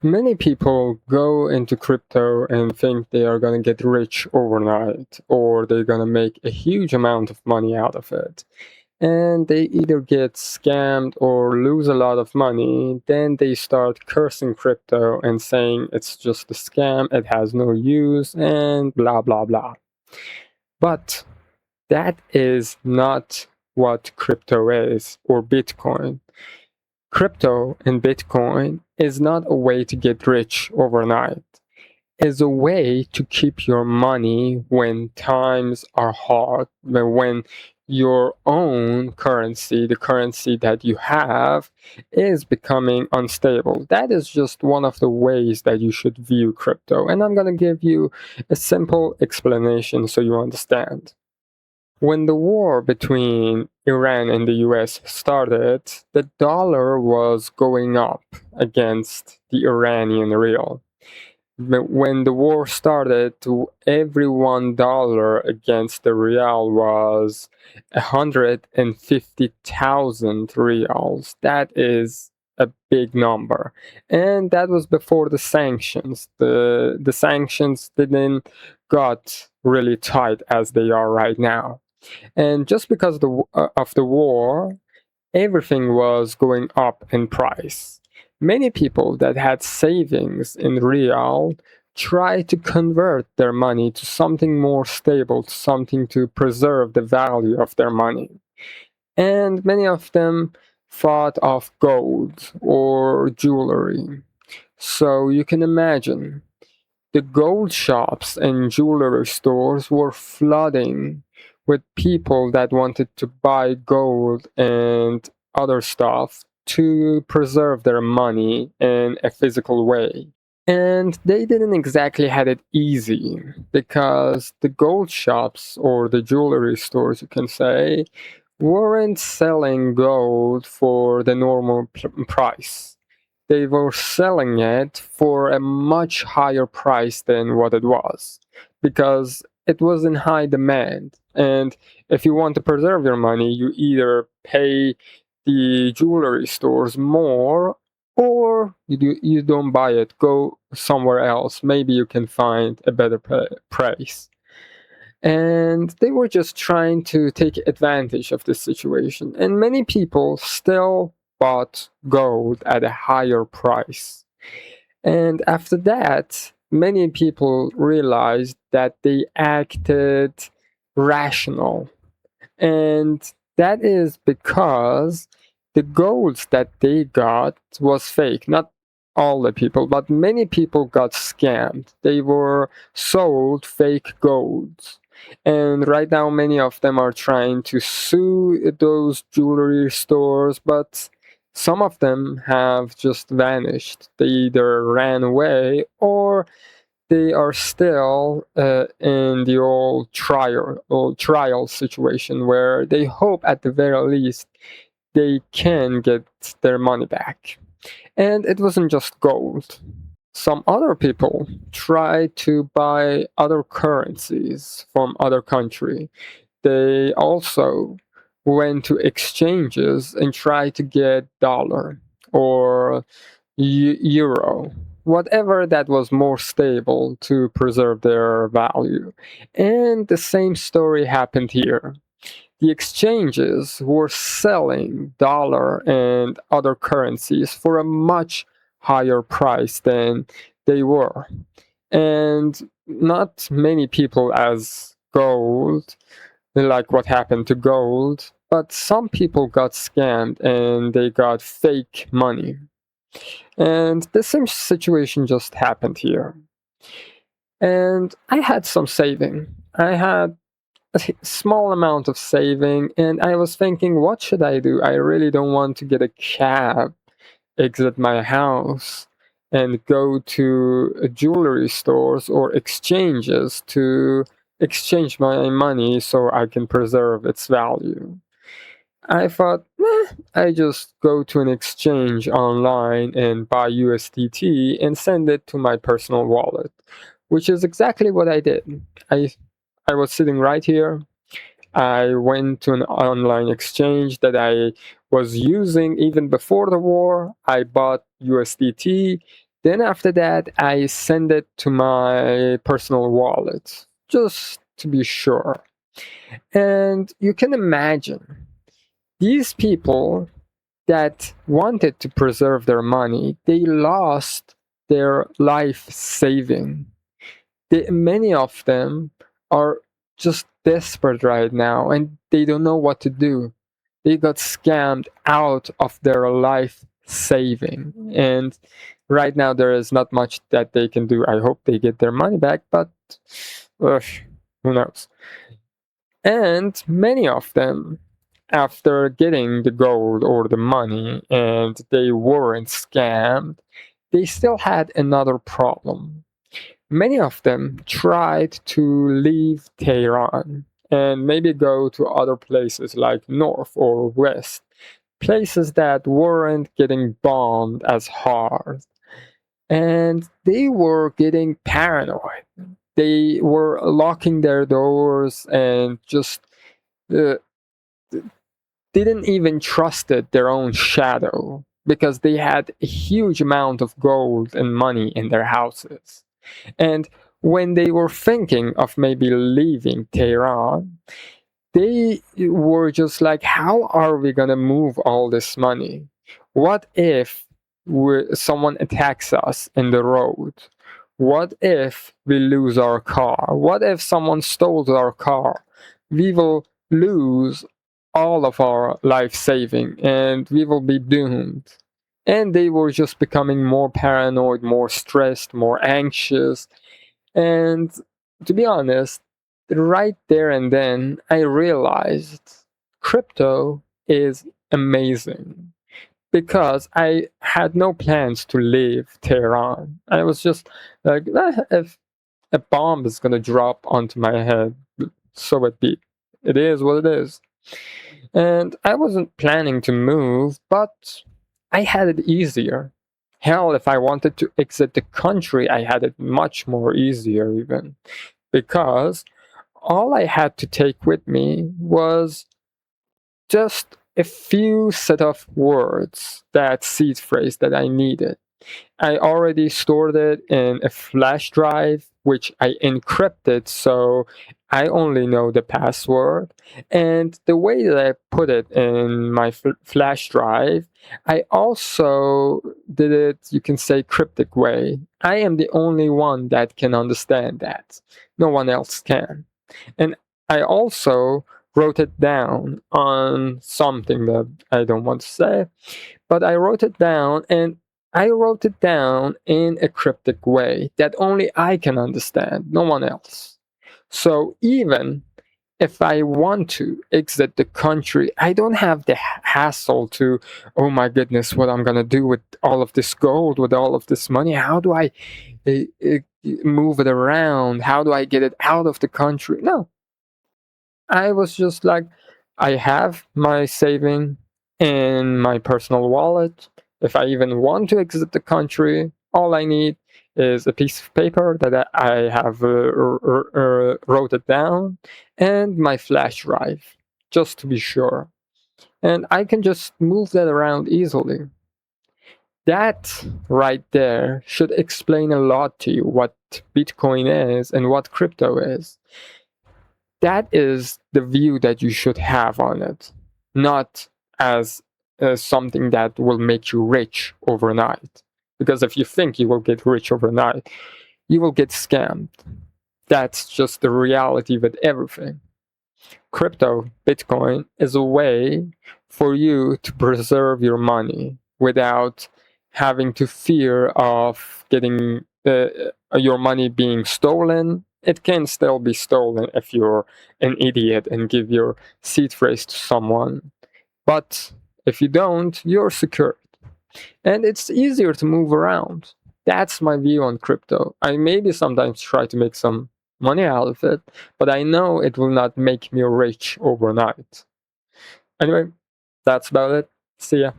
Many people go into crypto and think they are going to get rich overnight or they're going to make a huge amount of money out of it. And they either get scammed or lose a lot of money. Then they start cursing crypto and saying it's just a scam, it has no use, and blah, blah, blah. But that is not what crypto is or Bitcoin. Crypto and Bitcoin is not a way to get rich overnight. It's a way to keep your money when times are hard, when your own currency, the currency that you have, is becoming unstable. That is just one of the ways that you should view crypto. And I'm going to give you a simple explanation so you understand. When the war between Iran and the US started, the dollar was going up against the Iranian rial. But when the war started, every $1 against the rial was 150,000 rials. That is a big number. And that was before the sanctions. The sanctions didn't got really tight as they are right now. And just because of the war, everything was going up in price. Many people that had savings in real tried to convert their money to something more stable, to something to preserve the value of their money. And many of them thought of gold or jewelry. So you can imagine the gold shops and jewelry stores were flooding with people that wanted to buy gold and other stuff to preserve their money in a physical way. And they didn't exactly had it easy because the gold shops or the jewelry stores, you can say, weren't selling gold for the normal price. They were selling it for a much higher price than what it was because it was in high demand. And if you want to preserve your money, you either pay the jewelry stores more or you don't buy it, go somewhere else. Maybe you can find a better price. And they were just trying to take advantage of this situation. And many people still bought gold at a higher price. And after that, many people realized that they acted rational. And that is because the golds that they got was fake. Not all the people, but many people got scammed. They were sold fake golds. And right now, many of them are trying to sue those jewelry stores, but some of them have just vanished. They either ran away or they are still in the old trial situation where they hope at the very least they can get their money back. And it wasn't just gold. Some other people try to buy other currencies from other country. They also went to exchanges and tried to get dollar or euro, whatever that was more stable to preserve their value. And the same story happened here. The exchanges were selling dollar and other currencies for a much higher price than they were. And not many people as gold, like what happened to gold, but some people got scammed and they got fake money. And the same situation just happened here. And I had some saving. I had a small amount of saving, and I was thinking, what should I do? I really don't want to get a cab, exit my house, and go to jewelry stores or exchanges to exchange my money so I can preserve its value. I thought, I just go to an exchange online and buy USDT and send it to my personal wallet, which is exactly what I did. I was sitting right here. I went to an online exchange that I was using even before the war. I bought USDT. Then after that, I send it to my personal wallet, just to be sure. And you can imagine these people that wanted to preserve their money, they lost their life saving. Many of them are just desperate right now and they don't know what to do. They got scammed out of their life saving. And right now, there is not much that they can do. I hope they get their money back, but ugh, who knows? And many of them, after getting the gold or the money and they weren't scammed, they still had another problem. Many of them tried to leave Tehran and maybe go to other places like north or west, places that weren't getting bombed as hard. And they were getting paranoid. They were locking their doors and just uh, didn't even trusted their own shadow because they had a huge amount of gold and money in their houses. And when they were thinking of maybe leaving Tehran, they were just like, how are we going to move all this money? What if someone attacks us in the road? What if we lose our car? What if someone stole our car? We will lose all of our life saving and we will be doomed. And they were just becoming more paranoid, more stressed, more anxious. And to be honest, right there and then, I realized crypto is amazing because I had no plans to leave Tehran. I was just like, if a bomb is gonna drop onto my head, so it be. It is what it is. And I wasn't planning to move, but I had it easier. Hell, if I wanted to exit the country, I had it much more easier even. Because all I had to take with me was just a few set of words, that seed phrase that I needed. I already stored it in a flash drive, which I encrypted, so I only know the password. And the way that I put it in my flash drive, I also did it, you can say, cryptic way. I am the only one that can understand that. No one else can. And I also wrote it down on something that I don't want to say, but I wrote it down, and I wrote it down in a cryptic way that only I can understand, no one else. So even if I want to exit the country, I don't have the hassle to, oh my goodness, what I'm gonna do with all of this gold, with all of this money? How do I move it around? How do I get it out of the country? No, I was just like, I have my saving in my personal wallet. If I even want to exit the country, all I need is a piece of paper that I have wrote it down and my flash drive, just to be sure. And I can just move that around easily. That right there should explain a lot to you what Bitcoin is and what crypto is. That is the view that you should have on it, not as something that will make you rich overnight. Because if you think you will get rich overnight, you will get scammed. That's just the reality with everything. Crypto, Bitcoin, is a way for you to preserve your money without having to fear of getting your money being stolen. It can still be stolen if you're an idiot and give your seed phrase to someone. But if you don't, you're secure. And it's easier to move around. That's my view on crypto. I maybe sometimes try to make some money out of it, but I know it will not make me rich overnight. Anyway, that's about it. See ya.